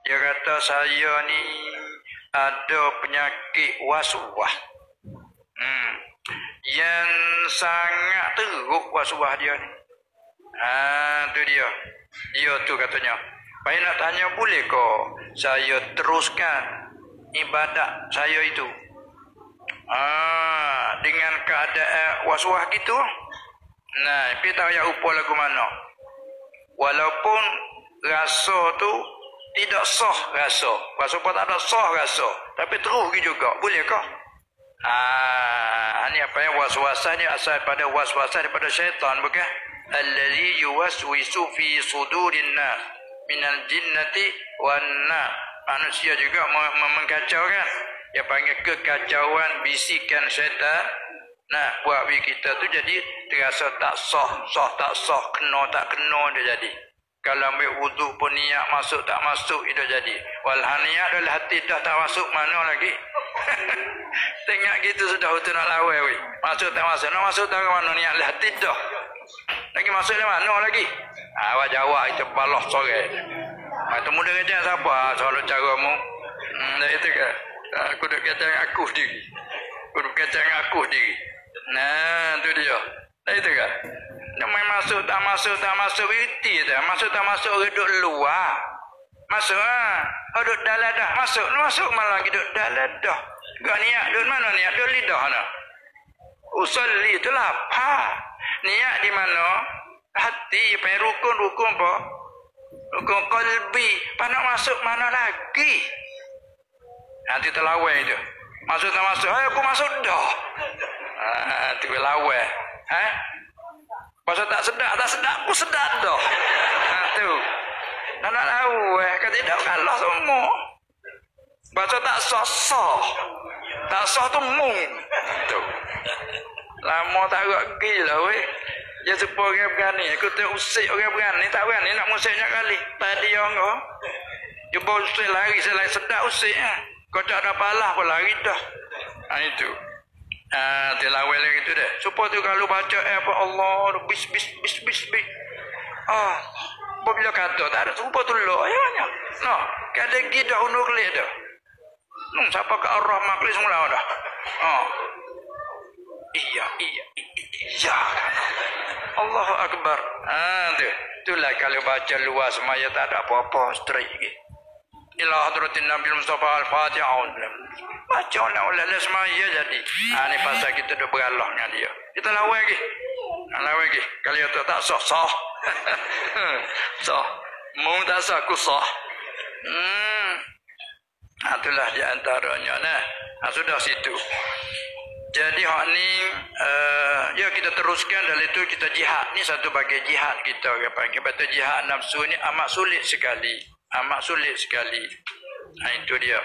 Dia kata saya ni ada penyakit waswas. Yang sangat teruk waswas dia ni. Tu dia. Dia tu katanya. Baik nak tanya boleh ke saya teruskan ibadat saya itu? Dengan keadaan waswas gitu. Nah, kita tahu ya upo lagu mana. Walaupun rasa tu tidak sah rasa. Pasal tak ada sah rasa. Tapi terus juga. Boleh ke? Ini apa yang waswasan ni asal pada waswasan daripada syaitan bukan? Allazi yuwaswisu fi sudurin nas minal jinnati wan nas. Manusia juga mengkacaukan. Dia panggil kekacauan bisikan syaitan. Nah, buat kita tu jadi terasa tak sah, tak sah, kena tak kena dia jadi. Kalau ambil wuduk pun niat masuk tak masuk itu jadi. Walhan niat dalam hati dah tak masuk mana lagi. Tengok gitu sudah betul nak lawan weh. Masuk tak masuk, nak masuk tak ke mana niat dalam hati dah. Lagi masuk di mana lagi? Awak jawab itu balas sore. Itu mudah kerja siapa? Soal caramu. Itu ke? Aku dah kata aku sendiri. Aku dah kata aku sendiri. Nah, itu dia. Itu ke? Nak main masuk tak masuk itu dah. Masuk tak masuk duduk luar. Masuk duduk dalam dah. Masuk malah duduk dalam dah. Gak niat duduk mana niat duduk lidah nah. Usolli itu lapar. Niat di mana? Hati, pengen rukun apa? Rukun qalbi. Nak masuk mana lagi? Nanti terlawan itu. Masuk tak masuk? Aku masuk dah. Itu lawan. Pasal tak sedap, aku sedap dah. Tu. Nak lawan. Kata tidak kalah semua. Pasal tak sah. Tak sah tu mung. Tu. Lama tak agak gila weh. Dia supaya orang berani. Aku tak usik orang berani. Tak berani nak musiknya kali. Tadi orang kau. Dia bawa usik lari. Selain sedap usik. Kau tak ada palah pun lari dah. Itu. Dia lawal lagi tu dah. Supaya tu kalau baca apa Allah. Bis. Bila kata tak ada. Supaya tu lah. Ayahnya. No. Kada gidah undur kelik dah. Siapa ke arah maklis mula dah. Iya. Allahu Akbar. Itulah kalau baca luas semaya tak ada apa-apa straight lagi. Ila hadratin Nabi Mustafa Al-Fatihah. Baca oleh semaya jadi. Ni pasal kita dah beralah dengan dia. Kita lawan lagi. Kalau itu tak sah. Sah. Mu tak sah aku sah. Itulah di antaranya. Sudah situ. Jadi hak ni ya kita teruskan dari itu kita jihad. Ni satu bagai jihad kita panggil. Betul jihad nafsu ni amat sulit sekali. Itu dia.